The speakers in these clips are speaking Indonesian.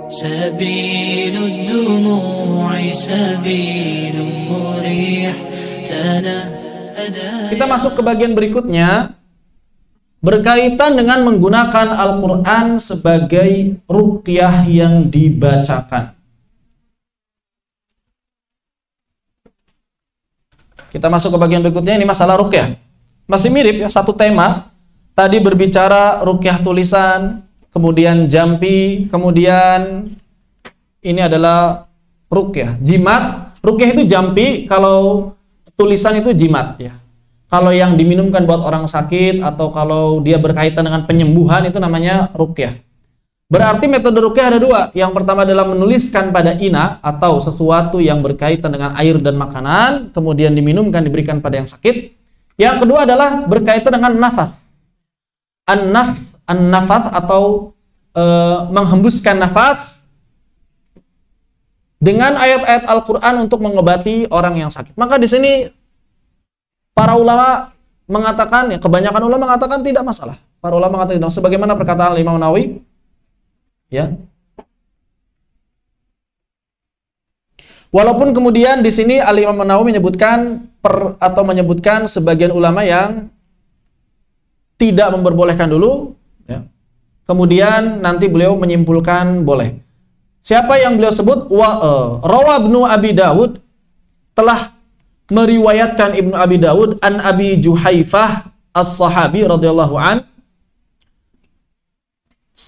سبيل الدموع سبيل مريح تنهدى. Kita masuk ke bagian berikutnya, berkaitan dengan menggunakan Al-Quran sebagai ruqyah yang dibacakan. Kita masuk ke bagian berikutnya, ini masalah ruqyah. Masih mirip ya, satu tema. Tadi berbicara ruqyah tulisan, kemudian jampi, kemudian ini adalah ruqyah jimat. Ruqyah itu jampi, kalau tulisan itu jimat ya. Kalau yang diminumkan buat orang sakit atau kalau dia berkaitan dengan penyembuhan itu namanya ruqyah. Berarti metode ruqyah ada dua. Yang pertama adalah menuliskan pada ina atau sesuatu yang berkaitan dengan air dan makanan, kemudian diminumkan, diberikan pada yang sakit. Yang kedua adalah berkaitan dengan nafas. An-nafas atau menghembuskan nafas dengan ayat-ayat Al-Quran untuk mengobati orang yang sakit. Maka di sini para ulama mengatakan, ya kebanyakan ulama mengatakan tidak masalah. Para ulama mengatakan tidak, sebagaimana perkataan Imam Nawawi, ya. Walaupun kemudian di sini Imam Nawawi menyebutkan menyebutkan sebagian ulama yang tidak memperbolehkan dulu, ya. Kemudian nanti beliau menyimpulkan boleh. Siapa yang beliau sebut? Rawa Ibnu Abi Dawud, telah meriwayatkan Ibnu Abi Dawud an Abi Juhaifah as-sahabi radhiyallahu an,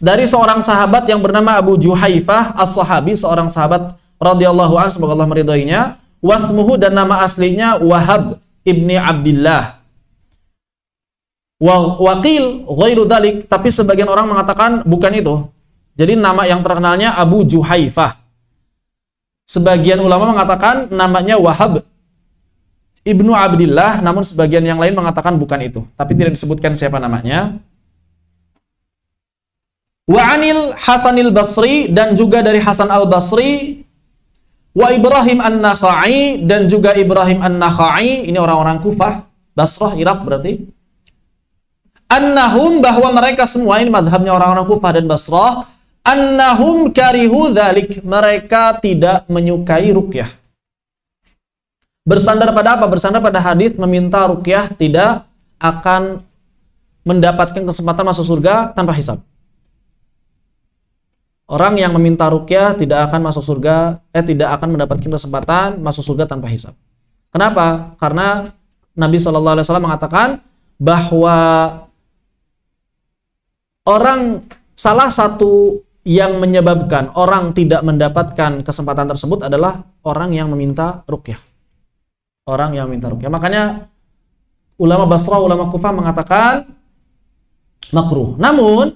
dari seorang sahabat yang bernama Abu Juhaifah as-sahabi, seorang sahabat radhiyallahu an, semoga Allah meridhoinya. Wasmuhu, dan nama aslinya Wahab ibni Abdillah. Waqil ghairu dzalik, tapi sebagian orang mengatakan bukan itu. Jadi nama yang terkenalnya Abu Juhaifah. Sebagian ulama mengatakan namanya Wahab ibnu Abdillah, namun sebagian yang lain mengatakan bukan itu, tapi tidak disebutkan siapa namanya. Wa anil Hasanil Basri, dan juga dari Hasan al-Basri. Wa Ibrahim an-Nakhai, dan juga Ibrahim an-Nakhai, ini orang-orang Kufah, Basrah, Irak berarti. Annahum, bahwa mereka semua, ini madhabnya orang-orang Kufah dan Basrah, annahum karihu dzalik, mereka tidak menyukai ruqyah. Bersandar pada apa? Bersandar pada hadis meminta ruqyah tidak akan mendapatkan kesempatan masuk surga tanpa hisab. Orang yang meminta ruqyah tidak akan masuk surga, tidak akan mendapatkan kesempatan masuk surga tanpa hisab. Kenapa? Karena Nabi SAW mengatakan bahwa salah satu yang menyebabkan orang tidak mendapatkan kesempatan tersebut adalah orang yang meminta ruqyah. Orang yang meminta ruqyah. Makanya ulama Basrah, ulama Kufah mengatakan makruh. Namun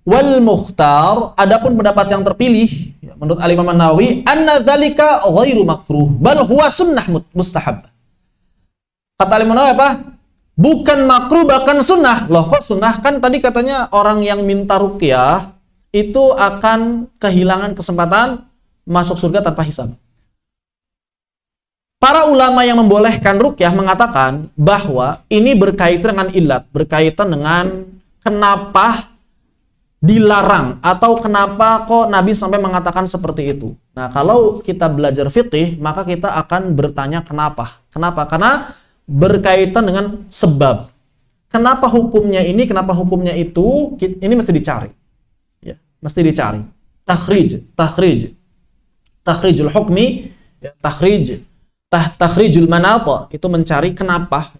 wal mukhtar, adapun pendapat yang terpilih menurut Al-Imam An-Nawawi, anna dzalika ghairu makruh bal huwa sunnah mustahab. Kata Al-Imam An-Nawawi apa? Bukan makruh, bahkan sunnah. Loh, kok sunnah? Kan tadi katanya orang yang minta ruqyah itu akan kehilangan kesempatan masuk surga tanpa hisab. Para ulama yang membolehkan ruqyah mengatakan bahwa ini berkaitan dengan ilat, berkaitan dengan kenapa dilarang atau kenapa kok Nabi sampai mengatakan seperti itu. Nah, kalau kita belajar fiqih, maka kita akan bertanya kenapa. Kenapa? Karena berkaitan dengan sebab. Kenapa hukumnya ini, kenapa hukumnya itu, ini mesti dicari. Ya, mesti dicari. Takhrijul hukmi, ya, takhrijul manata, itu mencari kenapa.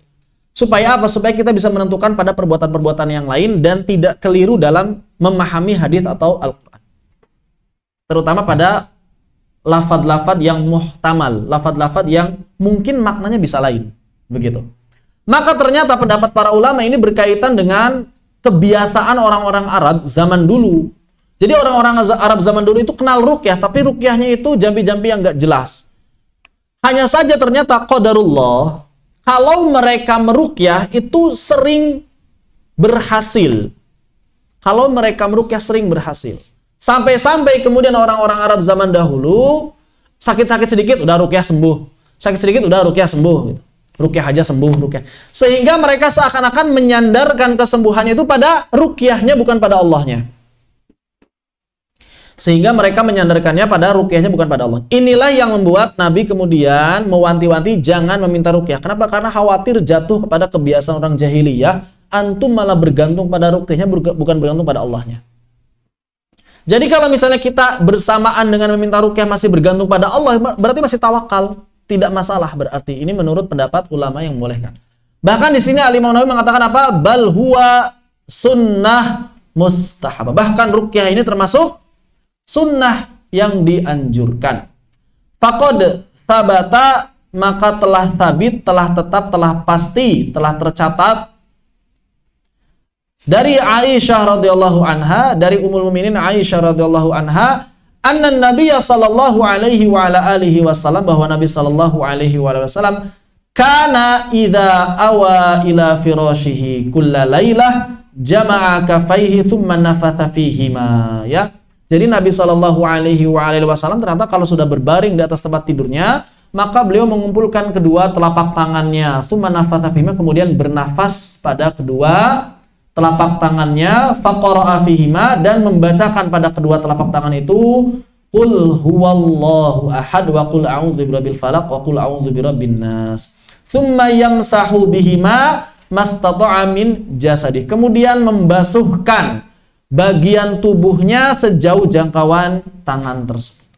Supaya apa? Supaya kita bisa menentukan pada perbuatan-perbuatan yang lain dan tidak keliru dalam memahami hadis atau Al-Quran. Terutama pada lafad-lafad yang muhtamal, lafad-lafad yang mungkin maknanya bisa lain. Begitu. Maka ternyata pendapat para ulama ini berkaitan dengan kebiasaan orang-orang Arab zaman dulu. Jadi orang-orang Arab zaman dulu itu kenal ruqyah, tapi ruqyahnya itu jampi-jampi yang nggak jelas. Hanya saja ternyata qadarullah, kalau mereka meruqyah itu sering berhasil. Kalau mereka meruqyah sering berhasil. Sampai-sampai kemudian orang-orang Arab zaman dahulu sakit-sakit sedikit udah ruqyah sembuh. Sakit sedikit udah ruqyah sembuh gitu. Ruqyah aja sembuh, ruqyah. Sehingga mereka seakan-akan menyandarkan kesembuhannya itu pada ruqyahnya, bukan pada Allahnya. Sehingga mereka menyandarkannya pada ruqyahnya bukan pada Allah. Inilah yang membuat Nabi kemudian mewanti-wanti jangan meminta ruqyah. Kenapa? Karena khawatir jatuh kepada kebiasaan orang jahiliyah, antum malah bergantung pada ruqyahnya bukan bergantung pada Allahnya. Jadi kalau misalnya kita bersamaan dengan meminta ruqyah masih bergantung pada Allah, berarti masih tawakal, tidak masalah berarti. Ini menurut pendapat ulama yang membolehkan. Bahkan di sini Al-Imam Nawawi mengatakan apa? Bal huwa sunnah mustahabah. Bahkan ruqyah ini termasuk sunnah yang dianjurkan. Faqad thabata, maka telah sabit, telah tetap, telah pasti, telah tercatat dari Aisyah radhiyallahu anha, dari Ummul Mukminin Aisyah radhiyallahu anha, anna Nabiy sallallahu alaihi wa ala alihi wasallam, bahwa Nabi sallallahu alaihi wa alihi wasallam kana idza awa ila firashihi kulla lailah jama'a kafaihi thumma nafatha fihima, ya. Jadi Nabi Shallallahu Alaihi Wasallam ternyata kalau sudah berbaring di atas tempat tidurnya, maka beliau mengumpulkan kedua telapak tangannya, tsumma nafatha fihima, kemudian bernafas pada kedua telapak tangannya, faqara'a fihima, dan membacakan pada kedua telapak tangan itu, qul huwallahu ahad wa qul a'udzu birabbil falaq wa qul a'udzu birabbin nas. Tsumma yamsahu bihima mastata'a min jasadih. Kemudian membasuhkan bagian tubuhnya sejauh jangkauan tangan tersebut.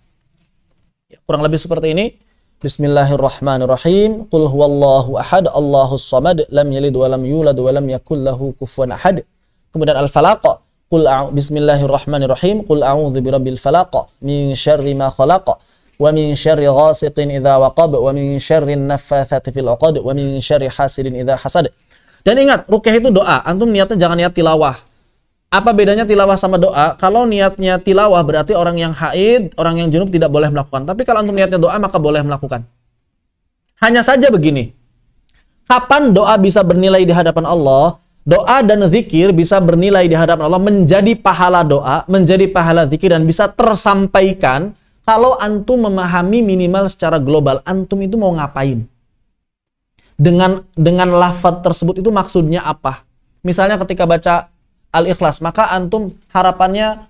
Ya, kurang lebih seperti ini. Bismillahirrahmanirrahim. Qul huwallahu ahad, Allahus samad, lam yalid wa lam yulad wa lam yakul lahu kufuwan ahad. Kemudian al-falaq. Bismillahirrahmanirrahim. Qul a'udzu birabbil falaq min syarri ma khalaq wa min syarri ghasiqin idza waqab wa min syarri naffatsati fil 'uqad wa min syarri hasidin idza hasad. Dan ingat, ruqyah itu doa. Antum niatnya jangan niat tilawah. Apa bedanya tilawah sama doa? Kalau niatnya tilawah berarti orang yang haid, orang yang junub tidak boleh melakukan. Tapi kalau antum niatnya doa maka boleh melakukan. Hanya saja begini. Kapan doa bisa bernilai di hadapan Allah? Doa dan zikir bisa bernilai di hadapan Allah, menjadi pahala doa, menjadi pahala zikir, dan bisa tersampaikan kalau antum memahami minimal secara global antum itu mau ngapain. Dengan lafaz tersebut itu maksudnya apa? Misalnya ketika baca Al-Ikhlas, maka antum harapannya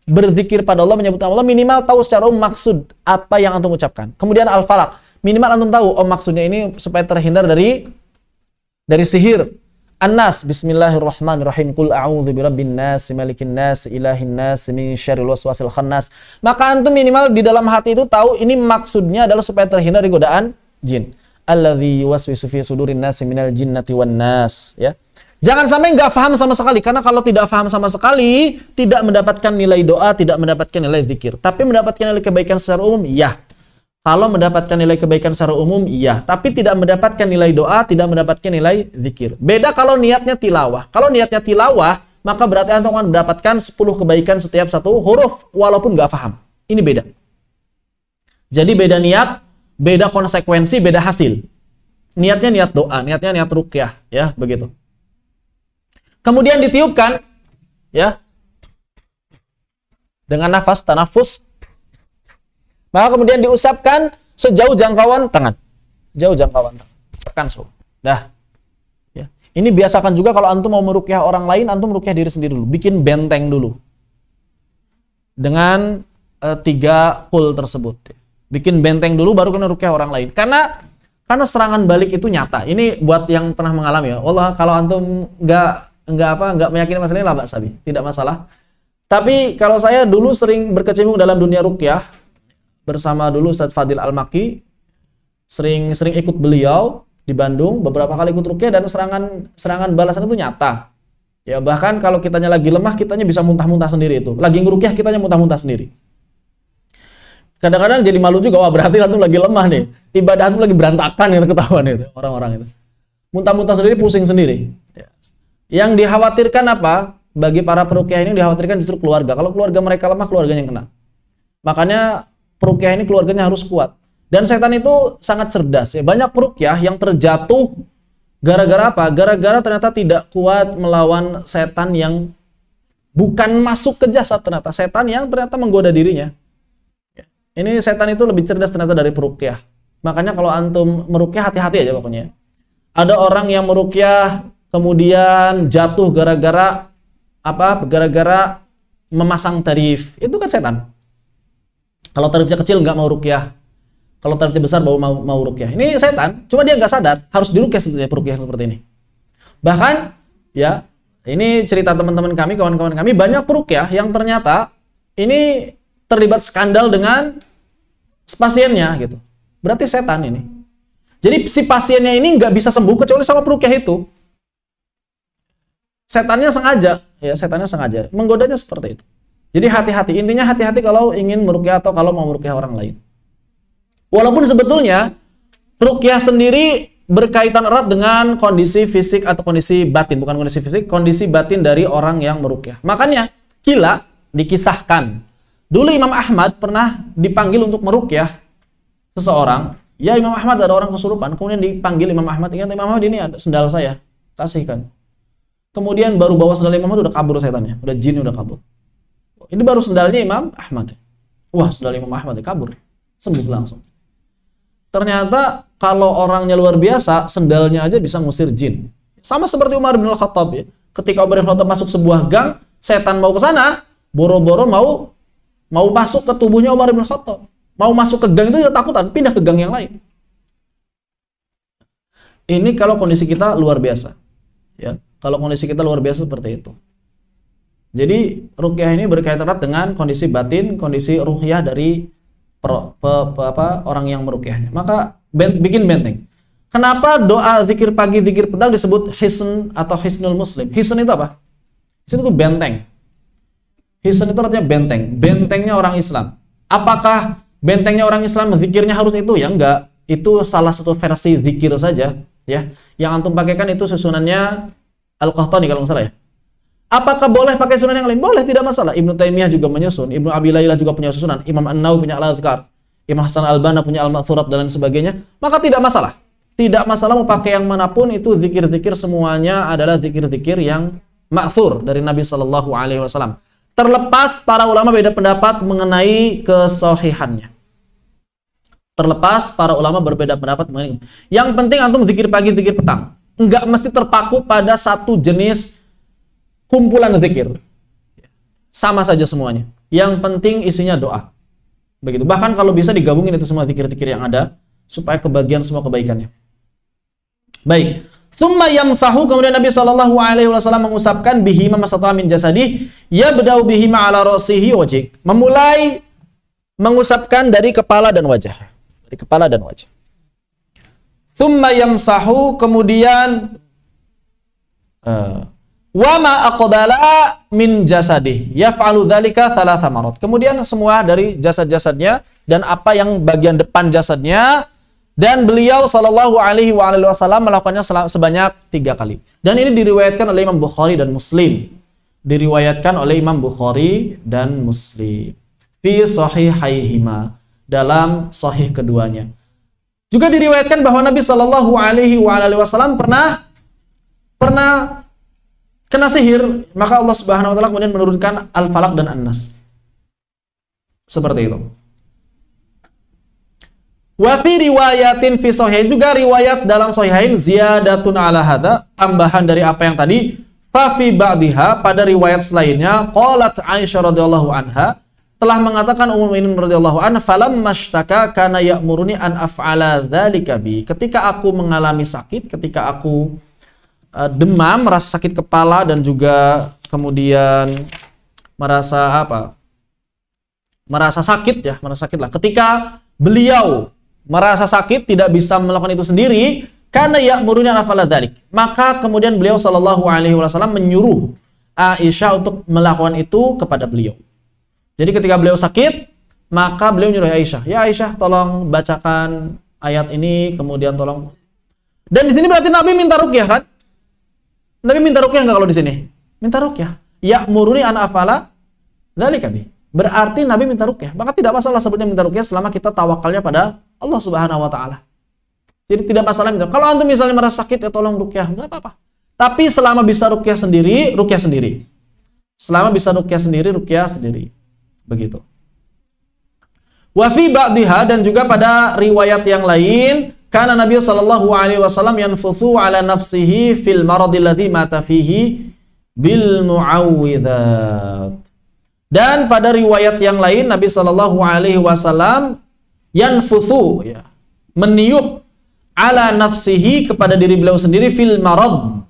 berzikir pada Allah, menyebut Allah, minimal tahu secara maksud apa yang antum ucapkan. Kemudian Al-Falaq, minimal antum tahu, maksudnya ini supaya terhindar dari sihir. An-Nas, bismillahirrahmanirrahim, qul a'udzu birabbin nas, malikin nas, ilahin nas, min syarril waswasil khannas. Maka antum minimal di dalam hati itu tahu ini maksudnya adalah supaya terhindar dari godaan jin. Alladzi yuwaswisu fi sudurin nas minal jinnati wan nas, ya. Jangan sampai nggak paham sama sekali, karena kalau tidak paham sama sekali, tidak mendapatkan nilai doa, tidak mendapatkan nilai zikir. Tapi mendapatkan nilai kebaikan secara umum, iya. Kalau mendapatkan nilai kebaikan secara umum, iya. Tapi tidak mendapatkan nilai doa, tidak mendapatkan nilai zikir. Beda kalau niatnya tilawah. Kalau niatnya tilawah, maka berarti antum akan mendapatkan 10 kebaikan setiap satu huruf, walaupun nggak paham. Ini beda. Jadi beda niat, beda konsekuensi, beda hasil. Niatnya niat doa, niatnya niat ruqyah, ya, begitu. Kemudian ditiupkan, ya, dengan nafas, tanafus. Maka kemudian diusapkan sejauh jangkauan tangan. Jauh jangkauan tangan. Tekan so. Dah. Ya. Ini biasakan juga kalau antum mau meruqyah orang lain, antum meruqyah diri sendiri dulu. Bikin benteng dulu. Dengan 3 qul tersebut. Bikin benteng dulu baru kena ruqyah orang lain. Karena serangan balik itu nyata. Ini buat yang pernah mengalami, ya. Allah, kalau antum nggak meyakini masalah ini, lah sabi, tidak masalah. Tapi kalau saya dulu sering berkecimpung dalam dunia ruqyah bersama dulu Ustadz Fadil Al-Maki, sering ikut beliau di Bandung, beberapa kali ikut ruqyah, dan serangan balasan itu nyata. Ya, bahkan kalau kitanya lagi lemah, kitanya bisa muntah-muntah sendiri itu. Lagi ngeruqyah, kitanya muntah-muntah sendiri. Kadang-kadang jadi malu juga, wah berarti antum lagi lemah nih. Ibadah antum lagi berantakan gitu, ketahuan itu orang-orang itu. Muntah-muntah sendiri, pusing sendiri. Ya. Yang dikhawatirkan apa? Bagi para peruqyah ini dikhawatirkan justru keluarga. Kalau keluarga mereka lemah, keluarganya yang kena. Makanya peruqyah ini keluarganya harus kuat. Dan setan itu sangat cerdas, ya. Banyak peruqyah yang terjatuh gara-gara apa? Gara-gara ternyata tidak kuat melawan setan yang bukan masuk ke jasad, ternyata setan yang ternyata menggoda dirinya. Ya. Ini setan itu lebih cerdas ternyata dari peruqyah. Makanya kalau antum meruqyah, hati-hati aja pokoknya. Ada orang yang meruqyah kemudian jatuh gara-gara apa? Gara-gara memasang tarif, itu kan setan. Kalau tarifnya kecil nggak mau ruqyah, kalau tarifnya besar baru mau ruqyah. Ini setan, cuma dia nggak sadar harus diruqyah sebetulnya peruqyah seperti ini. Bahkan ya, ini cerita teman-teman kami, kawan-kawan kami, banyak peruqyah yang ternyata ini terlibat skandal dengan pasiennya gitu. Berarti setan ini. Jadi si pasiennya ini nggak bisa sembuh kecuali sama peruqyah itu. Setannya sengaja, ya setannya sengaja menggodanya seperti itu. Jadi hati-hati, intinya hati-hati kalau ingin meruqyah atau kalau mau meruqyah orang lain. Walaupun sebetulnya ruqyah sendiri berkaitan erat dengan kondisi fisik atau kondisi batin, bukan kondisi fisik, kondisi batin dari orang yang meruqyah. Makanya kila dikisahkan, dulu Imam Ahmad pernah dipanggil untuk meruqyah seseorang. Ya Imam Ahmad ada orang kesurupan, kemudian dipanggil Imam Ahmad, ingat Imam Ahmad ini ada sendal saya, kasihkan. Kemudian baru bawa sendal Imam Ahmad udah kabur setannya, udah jin udah kabur. Ini baru sendalnya Imam Ahmad. Wah, sendal Imam Ahmad kabur, sembuh langsung. Ternyata kalau orangnya luar biasa, sendalnya aja bisa ngusir jin. Sama seperti Umar bin Al-Khattab ya. Ketika Umar bin Al-Khattab masuk sebuah gang, setan mau ke sana, boro-boro mau masuk ke tubuhnya Umar bin Al-Khattab. Mau masuk ke gang itu udah takutan, pindah ke gang yang lain. Ini kalau kondisi kita luar biasa. Ya, kalau kondisi kita luar biasa seperti itu. Jadi ruqyah ini berkaitan erat dengan kondisi batin, kondisi ruqyah dari orang yang meruqyahnya. Maka bikin benteng. Kenapa doa zikir pagi, zikir petang disebut hisn atau hisnul muslim? Hisn itu apa? Hisn itu benteng. Hisn itu artinya benteng, bentengnya orang Islam. Apakah bentengnya orang Islam zikirnya harus itu? Ya enggak. Itu salah satu versi zikir saja, ya. Yang antum pakaikan itu susunannya Al-Qahtani kalau nggak salah ya. Apakah boleh pakai sunan yang lain? Boleh, tidak masalah. Ibnu Taimiyah juga menyusun, Ibnu Abi Laylah juga punya susunan, Imam An-Nawawi punya Al-Adhkar, Imam Hasan Al-Banna punya Al-Ma'thurat dan lain sebagainya. Maka tidak masalah. Tidak masalah mau pakai yang manapun, itu zikir-zikir semuanya adalah zikir-zikir yang ma'thur dari Nabi Shallallahu Alaihi Wasallam. Terlepas para ulama beda pendapat mengenai kesohihannya. Terlepas para ulama berbeda pendapat mengenai. Yang penting antum zikir pagi, zikir petang. Enggak mesti terpaku pada satu jenis kumpulan zikir. Sama saja semuanya. Yang penting isinya doa. Begitu. Bahkan kalau bisa digabungin itu semua zikir-zikir yang ada supaya kebagian semua kebaikannya. Baik. Tsumma yamsahu, kemudian Nabi sallallahu alaihi wasallam mengusapkan bihima masata min jasadih, yabda'u bihima ala ra'sihi wajh. Memulai mengusapkan dari kepala dan wajah. Dari kepala dan wajah. Tsumma yamsahu, kemudian wa ma aqbala min jasadih yaf'alu dzalika thalatha marat. Kemudian semua dari jasad-jasadnya dan apa yang bagian depan jasadnya, dan beliau sallallahu alaihi wasallam melakukannya sebanyak 3 kali. Dan ini diriwayatkan oleh Imam Bukhari dan Muslim. Diriwayatkan oleh Imam Bukhari dan Muslim fi sahihaihima, dalam sahih keduanya. Juga diriwayatkan bahwa Nabi sallallahu alaihi wasallam pernah kena sihir, maka Allah Subhanahu wa taala kemudian menurunkan Al-Falaq dan An-Nas. Seperti itu. Wa fi riwayatin fi sahihain, juga riwayat dalam sahihain ziyadatun ala hadza, tambahan dari apa yang tadi. Fa fi ba'dihha, pada riwayat selainnya, qalat Aisyah radhiyallahu anha telah mengatakan Ummul Mukminin radhiyallahu anha, falamma mashtaka kana ya'muruni an af'ala dzalika bi. Ketika aku mengalami sakit, ketika aku demam, merasa sakit kepala dan juga kemudian merasa sakit lah. Ketika beliau merasa sakit, tidak bisa melakukan itu sendiri, karena ya'muruni an af'ala dzalik, maka kemudian beliau sallallahu alaihi wasallam menyuruh Aisyah untuk melakukan itu kepada beliau. Jadi ketika beliau sakit, maka beliau menyuruh Aisyah, ya Aisyah, tolong bacakan ayat ini, kemudian tolong. Dan di sini berarti Nabi minta ruqyah kan? Nabi minta ruqyah enggak kalau di sini? Minta ruqyah. Ya'muruni an af'ala dzalika bi. Berarti Nabi minta ruqyah. Maka tidak masalah sebutnya minta ruqyah selama kita tawakalnya pada Allah Subhanahu wa taala. Jadi tidak masalah minta. Kalau antum misalnya merasa sakit, ya tolong ruqyah, enggak apa-apa. Tapi selama bisa ruqyah sendiri, ruqyah sendiri. Selama bisa ruqyah sendiri, ruqyah sendiri. Begitu. Wa fi ba'dihha, dan juga pada riwayat yang lain, karena Nabi sallallahu alaihi wasallam yanfuthu ala nafsihi fil maradil ladzi mata fihi bil mu'awwidzat. Dan pada riwayat yang lain Nabi Shallallahu Alaihi Wasallam yanfuthu, ya, meniup ala nafsihi, kepada diri beliau sendiri, fil marad,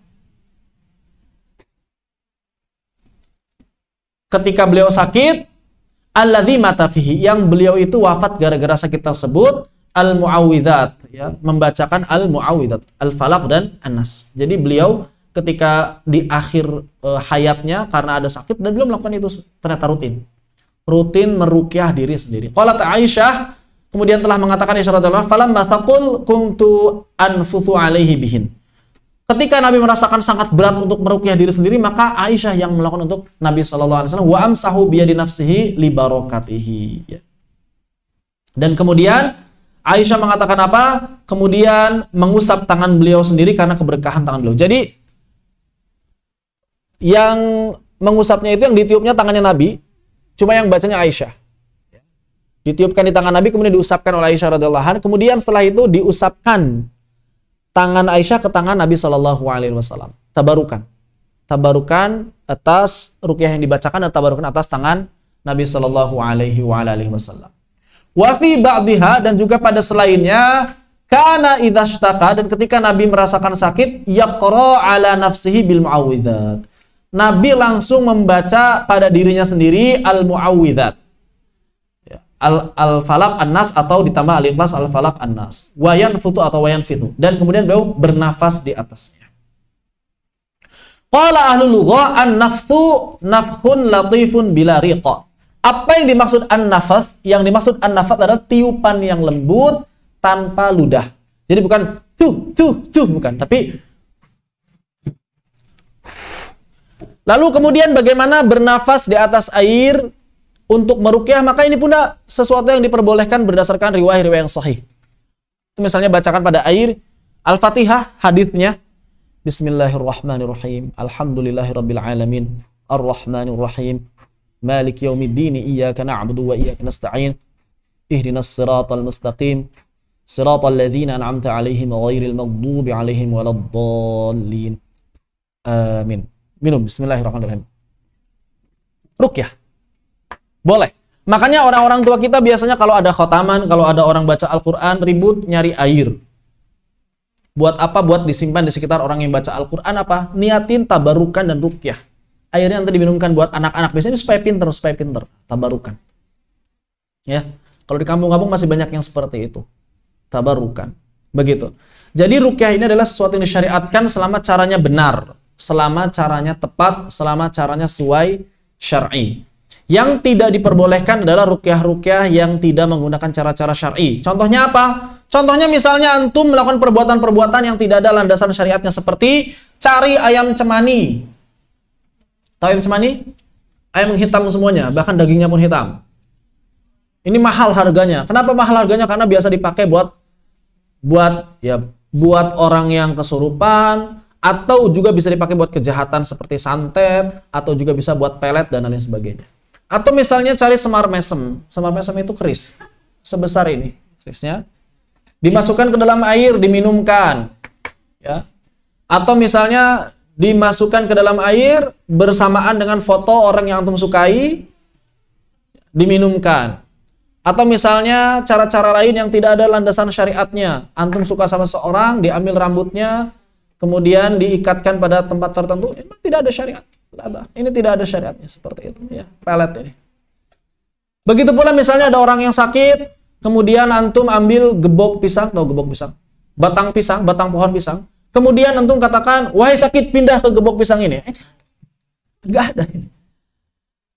ketika beliau sakit, alladzi mata fihi, yang beliau itu wafat gara-gara sakit tersebut, al-muawwidzat, ya, membacakan al-muawwidzat, al-falaq dan an-nas. Jadi beliau ketika di akhir hayatnya karena ada sakit, dan beliau melakukan itu ternyata rutin meruqyah diri sendiri. Qalat Aisyah, kemudian telah mengatakan Aisyah radhiyallahu anha, falamma thaqul kuntu anfuthu alaihi bihin. Ketika Nabi merasakan sangat berat untuk meruqyah diri sendiri, maka Aisyah yang melakukan untuk Nabi sallallahu alaihi wasallam, wa amsahu biyadi nafsihi li barakatihi, ya. Dan kemudian Aisyah mengatakan apa? Kemudian mengusap tangan beliau sendiri karena keberkahan tangan beliau. Jadi yang mengusapnya itu, yang ditiupnya tangannya Nabi, cuma yang bacanya Aisyah. Ditiupkan di tangan Nabi, kemudian diusapkan oleh Aisyah radhiyallahu anha. Kemudian setelah itu diusapkan tangan Aisyah ke tangan Nabi Shallallahu Alaihi Wasallam. Tabarukan atas ruqyah yang dibacakan, dan tabarukan atas tangan Nabi Shallallahu Alaihi Wasallam. Wa fi ba'diha, dan juga pada selainnya, kana idza ishtaka, dan ketika Nabi merasakan sakit, yaqra ala nafsihi bil muawwidzat. Nabi langsung membaca pada dirinya sendiri al-muawwidzat. Al-falaq an-nas, atau ditambah al-ikhlas, al-falaq an-nas. Wa yanfutu atau wa yanfithu. Dan kemudian beliau bernafas di atasnya. Qala ahlul lugha, an-nafthu nafhun latifun bila riqa. Apa yang dimaksud an-nafath? Yang dimaksud an-nafath adalah tiupan yang lembut tanpa ludah. Jadi bukan tuh, bukan, tapi lalu kemudian bagaimana bernafas di atas air untuk meruqyah, maka ini pula sesuatu yang diperbolehkan berdasarkan riwayat-riwayat yang sahih. Misalnya bacakan pada air Al-Fatihah, hadisnya Bismillahirrahmanirrahim, Alhamdulillahirabbil alamin, Arrahmanirrahim, Maliki yaumiddin, iyyaka na'budu wa iyyaka nasta'in, ihdinas siratal mustaqim, siratal ladzina an'amta 'alaihim ghairil maghdubi 'alaihim waladdallin. Amin. Minum bismillahirrahmanirrahim. Ruqyah. Boleh. Makanya orang-orang tua kita biasanya kalau ada khotaman, kalau ada orang baca Al-Qur'an, ribut nyari air. Buat apa? Buat disimpan di sekitar orang yang baca Al-Qur'an, apa? Niatin tabarukan dan ruqyah. Airnya nanti diminumkan buat anak-anak. Biasanya supaya pinter, tabarukan. Ya. Kalau di kampung-kampung masih banyak yang seperti itu. Tabarukan. Begitu. Jadi ruqyah ini adalah sesuatu yang disyariatkan selama caranya benar, selama caranya tepat, selama caranya sesuai syar'i. Yang tidak diperbolehkan adalah ruqyah-ruqyah yang tidak menggunakan cara-cara syar'i. Contohnya apa? Contohnya misalnya antum melakukan perbuatan-perbuatan yang tidak ada landasan syariatnya, seperti cari ayam cemani. Tahu ayam cemani? Ayam hitam semuanya, bahkan dagingnya pun hitam. Ini mahal harganya. Kenapa mahal harganya? Karena biasa dipakai buat orang yang kesurupan, atau juga bisa dipakai buat kejahatan seperti santet, atau juga bisa buat pelet dan lain sebagainya. Atau misalnya cari semar mesem. Semar mesem itu keris sebesar ini, kerisnya dimasukkan ke dalam air, diminumkan, ya. Atau misalnya dimasukkan ke dalam air bersamaan dengan foto orang yang antum sukai, diminumkan. Atau misalnya cara-cara lain yang tidak ada landasan syariatnya. Antum suka sama seorang, diambil rambutnya, kemudian diikatkan pada tempat tertentu, memang tidak ada syariat. Ini tidak ada syariatnya seperti itu, ya. Pelet ini. Begitu pula misalnya ada orang yang sakit, kemudian antum ambil gebok pisang, tahu gebok pisang? Batang pohon pisang. Kemudian antum katakan, wahai sakit, pindah ke gebok pisang ini. Enggak ada ini.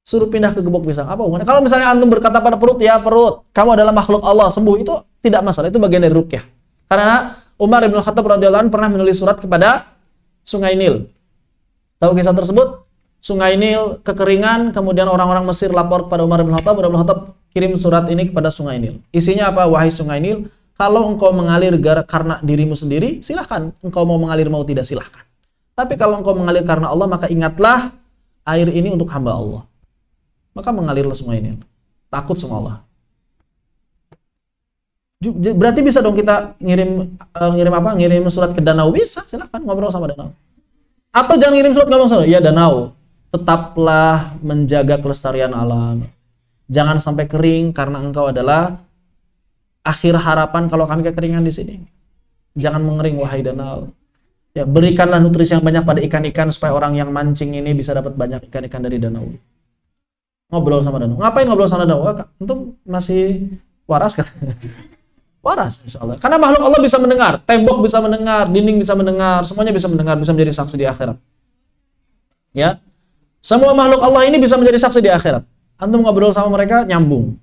Suruh pindah ke gebok pisang. Apa hubungannya? Kalau misalnya antum berkata pada perut, ya perut, kamu adalah makhluk Allah, sembuh, itu tidak masalah. Itu bagian dari ruqyah. Karena Umar bin Khattab radhiyallahu anhu pernah menulis surat kepada Sungai Nil. Tahu kisah tersebut? Sungai Nil kekeringan, kemudian orang-orang Mesir lapor kepada Umar bin Khattab. Umar bin Khattab kirim surat ini kepada Sungai Nil. Isinya apa? Wahai Sungai Nil, kalau engkau mengalir karena dirimu sendiri, silahkan. Engkau mau mengalir mau tidak, silahkan. Tapi kalau engkau mengalir karena Allah, maka ingatlah air ini untuk hamba Allah. Maka mengalirlah Sungai Nil. Takut sama Allah. Berarti bisa dong kita ngirim surat ke danau? Bisa, silahkan ngobrol sama danau. Atau jangan ngirim surat, ngomong sama, ya danau, tetaplah menjaga kelestarian alam. Jangan sampai kering karena engkau adalah akhir harapan kalau kami kekeringan di sini. Jangan mengering wahai danau. Ya, berikanlah nutrisi yang banyak pada ikan-ikan supaya orang yang mancing ini bisa dapat banyak ikan-ikan dari danau. Ngobrol sama danau. Ngapain ngobrol sama danau? Untuk masih waras kan? Waras insyaallah. Karena makhluk Allah bisa mendengar, tembok bisa mendengar, dinding bisa mendengar, semuanya bisa mendengar, bisa menjadi saksi di akhirat. Ya. Semua makhluk Allah ini bisa menjadi saksi di akhirat. Antum ngobrol sama mereka nyambung.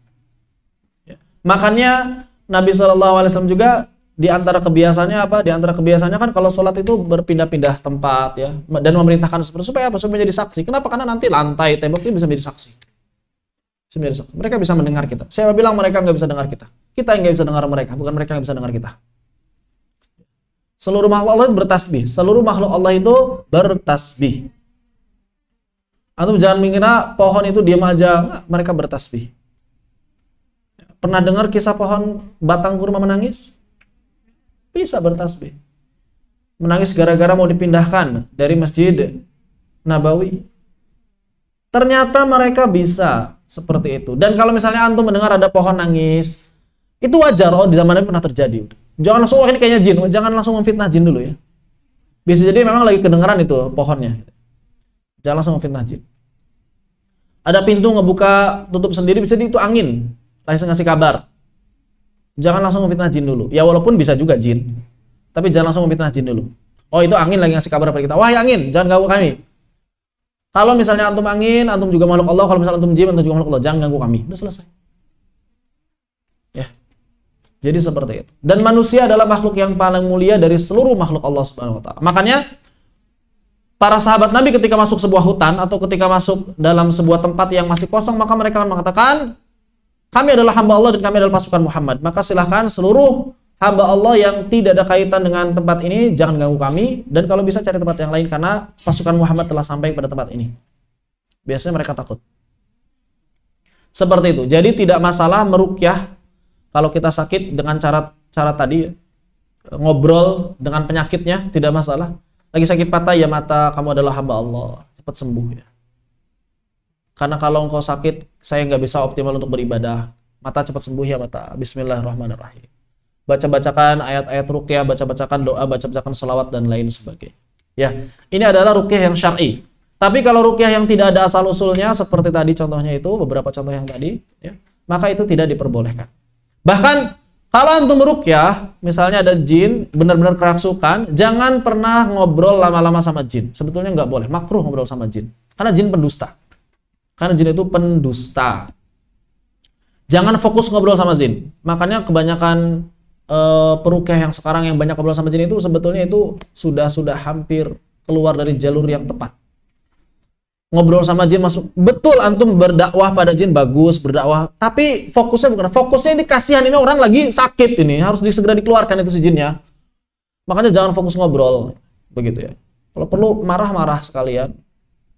Ya. Makanya Nabi SAW juga di antara kebiasaannya apa? Di antara kebiasaannya kan kalau sholat itu berpindah-pindah tempat ya, dan memerintahkan seperti supaya apa? Supaya menjadi saksi. Kenapa? Karena nanti lantai tembok ini bisa menjadi saksi. Bisa menjadi saksi. Mereka bisa mendengar kita. Siapa bilang mereka nggak bisa dengar kita? Kita yang nggak bisa dengar mereka, bukan mereka yang bisa dengar kita. Seluruh makhluk Allah itu bertasbih. Seluruh makhluk Allah itu bertasbih. Antum jangan mengira pohon itu diam aja, mereka bertasbih. Pernah dengar kisah pohon batang kurma menangis? Bisa bertasbih. Menangis gara-gara mau dipindahkan dari Masjid Nabawi. Ternyata mereka bisa seperti itu. Dan kalau misalnya antum mendengar ada pohon nangis, itu wajar, oh di zaman Nabi pernah terjadi. Jangan langsung, oh ini kayaknya jin, jangan langsung memfitnah jin dulu ya. Bisa jadi memang lagi kedengaran itu pohonnya. Jangan langsung memfitnah jin. Ada pintu ngebuka tutup sendiri, bisa jadi itu angin. Langsung ngasih kabar. Jangan langsung memfitnah jin dulu. Ya walaupun bisa juga jin, tapi jangan langsung memfitnah jin dulu. Oh itu angin lagi ngasih kabar pada kita. Wahai angin, jangan ganggu kami. Kalau misalnya antum angin, antum juga makhluk Allah. Kalau misalnya antum jin, antum juga makhluk Allah. Jangan ganggu kami. Udah selesai. Ya. Jadi seperti itu. Dan manusia adalah makhluk yang paling mulia dari seluruh makhluk Allah Subhanahu wa taala. Makanya para sahabat Nabi ketika masuk sebuah hutan atau ketika masuk dalam sebuah tempat yang masih kosong, maka mereka akan mengatakan, kami adalah hamba Allah dan kami adalah pasukan Muhammad. Maka silahkan seluruh hamba Allah yang tidak ada kaitan dengan tempat ini, jangan ganggu kami. Dan kalau bisa cari tempat yang lain karena pasukan Muhammad telah sampai pada tempat ini. Biasanya mereka takut. Seperti itu. Jadi tidak masalah meruqyah kalau kita sakit dengan cara tadi, ngobrol dengan penyakitnya, tidak masalah. Lagi sakit patah, ya mata, kamu adalah hamba Allah. Cepat sembuh ya. Karena kalau engkau sakit, saya nggak bisa optimal untuk beribadah. Mata cepat sembuh ya mata. Bismillahirrahmanirrahim. Baca-bacakan ayat-ayat ruqyah, baca-bacakan doa, baca-bacakan selawat dan lain sebagainya. Ya, ini adalah ruqyah yang syar'i. Tapi kalau ruqyah yang tidak ada asal-usulnya, seperti tadi contohnya itu, beberapa contoh yang tadi, ya, maka itu tidak diperbolehkan. Bahkan kalau antum ruqyah, misalnya ada jin, benar-benar kerasukan, jangan pernah ngobrol lama-lama sama jin. Sebetulnya nggak boleh, makruh ngobrol sama jin. Karena jin pendusta. Karena jin itu pendusta. Jangan fokus ngobrol sama jin. Makanya kebanyakan peruqyah yang sekarang yang banyak ngobrol sama jin itu sebetulnya itu sudah hampir keluar dari jalur yang tepat. Ngobrol sama jin masuk. Betul antum berdakwah pada jin bagus, berdakwah, tapi fokusnya bukan. Fokusnya ini kasihan, ini orang lagi sakit ini, harus segera dikeluarkan itu si jinnya. Makanya jangan fokus ngobrol begitu ya. Kalau perlu marah-marah sekalian.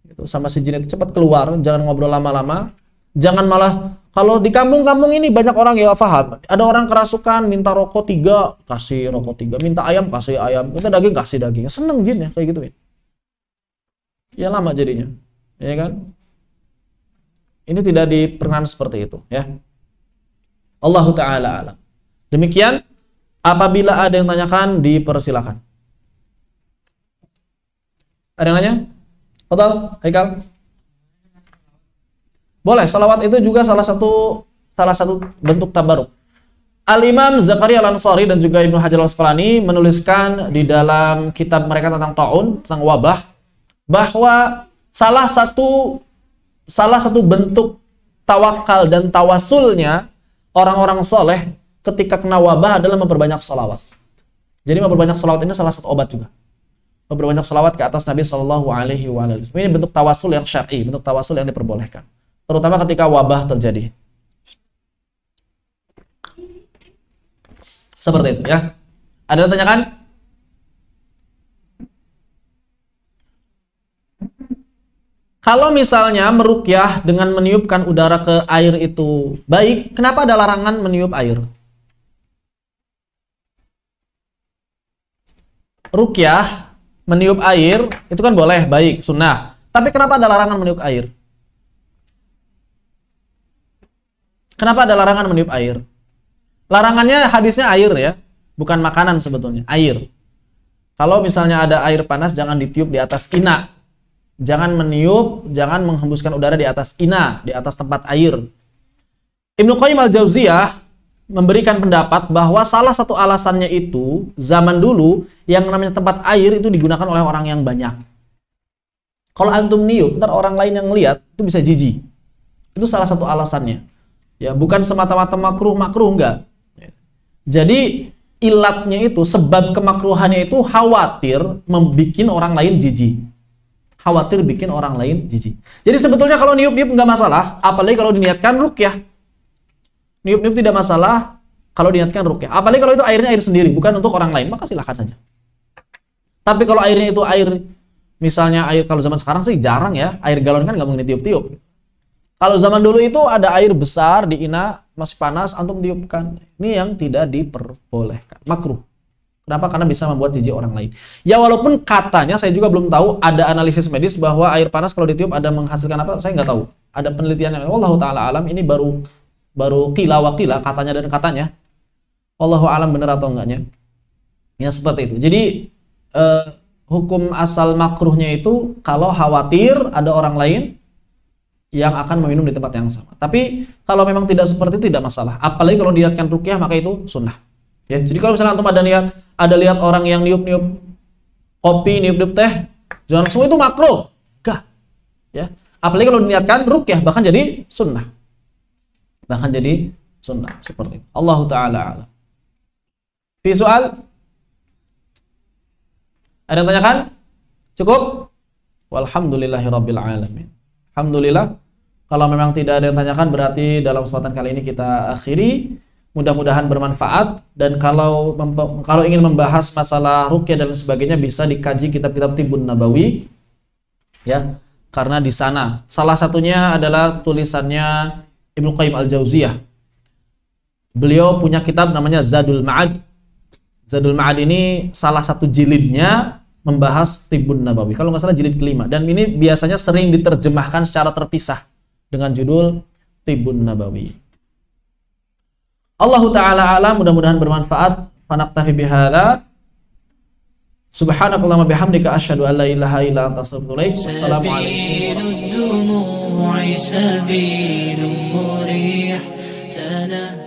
Gitu, sama si jin itu cepat keluar, jangan ngobrol lama-lama. Jangan malah, kalau di kampung-kampung ini banyak orang ya paham. Ada orang kerasukan, minta rokok 3, kasih rokok 3. Minta ayam, kasih ayam. Minta daging, kasih daging. Seneng jin ya, kayak gitu ya. Ya lama jadinya. Ya kan? Ini tidak diperkenan seperti itu. Ya. Allahu Ta'ala alam. Demikian, apabila ada yang tanyakan, dipersilakan. Ada yang nanya? Betul, Haikal? Boleh, salawat itu juga salah satu bentuk tabaruk. Al-Imam Zakaria Al-Ansari dan juga Ibnu Hajar Al-Asqalani menuliskan di dalam kitab mereka tentang ta'un, tentang wabah, bahwa salah satu bentuk tawakal dan tawasulnya orang-orang soleh ketika kena wabah adalah memperbanyak salawat. Jadi memperbanyak salawat ini salah satu obat juga. Memperbanyak salawat ke atas Nabi Shallallahu Alaihi Wasallam. Ini bentuk tawasul yang syar'i, bentuk tawasul yang diperbolehkan, terutama ketika wabah terjadi. Seperti itu ya. Ada yang tanyakan? Kalau misalnya meruqyah dengan meniupkan udara ke air itu baik, kenapa ada larangan meniup air? Ruqyah meniup air itu kan boleh, baik, sunnah. Tapi kenapa ada larangan meniup air? Kenapa ada larangan meniup air? Larangannya hadisnya air ya, bukan makanan sebetulnya, air. Kalau misalnya ada air panas, jangan ditiup di atas ina. Jangan meniup, jangan menghembuskan udara di atas ina, di atas tempat air. Ibnu Qayyim al-Jauziyah memberikan pendapat bahwa salah satu alasannya itu, zaman dulu yang namanya tempat air itu digunakan oleh orang yang banyak. Kalau antum niup, ntar orang lain yang lihat itu bisa jijik. Itu salah satu alasannya. Ya, bukan semata-mata makruh enggak. Jadi ilatnya itu, sebab kemakruhannya itu khawatir membikin orang lain jijik. Khawatir bikin orang lain jijik. Jadi sebetulnya kalau niup-niup enggak masalah, apalagi kalau diniatkan ruqyah. Niup-niup tidak masalah kalau diniatkan ruqyah. Apalagi kalau itu airnya air sendiri, bukan untuk orang lain, maka silakan saja. Tapi kalau airnya itu air, misalnya air kalau zaman sekarang sih jarang ya, air galon kan nggak mungkin ditiup-tiup. Kalau zaman dulu itu ada air besar di ina, masih panas, antum tiupkan. Ini yang tidak diperbolehkan, makruh. Kenapa? Karena bisa membuat jijik orang lain. Ya walaupun katanya, saya juga belum tahu, ada analisis medis bahwa air panas kalau ditiup ada menghasilkan apa, saya nggak tahu. Ada penelitiannya. Wallahu ta'ala alam, ini baru qila wa qila, katanya dan katanya. Wallahu alam benar atau enggaknya. Ya seperti itu. Jadi hukum asal makruhnya itu kalau khawatir ada orang lain yang akan meminum di tempat yang sama. Tapi kalau memang tidak seperti itu tidak masalah. Apalagi kalau diniatkan ruqyah maka itu sunnah. Ya, jadi kalau misalnya antum ada lihat orang yang niup-niup kopi, niup-niup teh, jangan langsung itu makruh. Enggak. Ya. Apalagi kalau diniatkan ruqyah bahkan jadi sunnah. Bahkan jadi sunnah seperti itu. Allah taala alam. Fi soal? Ada yang tanyakan? Cukup? Walhamdulillahirabbil alamin. Alhamdulillah. Kalau memang tidak ada yang tanyakan, berarti dalam kesempatan kali ini kita akhiri. Mudah-mudahan bermanfaat. Dan kalau ingin membahas masalah ruqyah dan sebagainya, bisa dikaji kitab-kitab Tibbun Nabawi. Ya, karena di sana salah satunya adalah tulisannya Ibnu Qayyim al-Jauziyah. Beliau punya kitab namanya Zadul Ma'ad. Zadul Ma'ad ini salah satu jilidnya membahas Tibbun Nabawi. Kalau nggak salah jilid kelima. Dan ini biasanya sering diterjemahkan secara terpisah dengan judul Tibbun Nabawi. Allahu ta'ala alam, mudah-mudahan bermanfaat. Fanaktafi bihadza. Subhanakallahumma bihamdika asyhadu an la ilaha illa anta astaghfiruka wa atubu ilaik. Wassalamualaikum warahmatullahi wabarakatuh.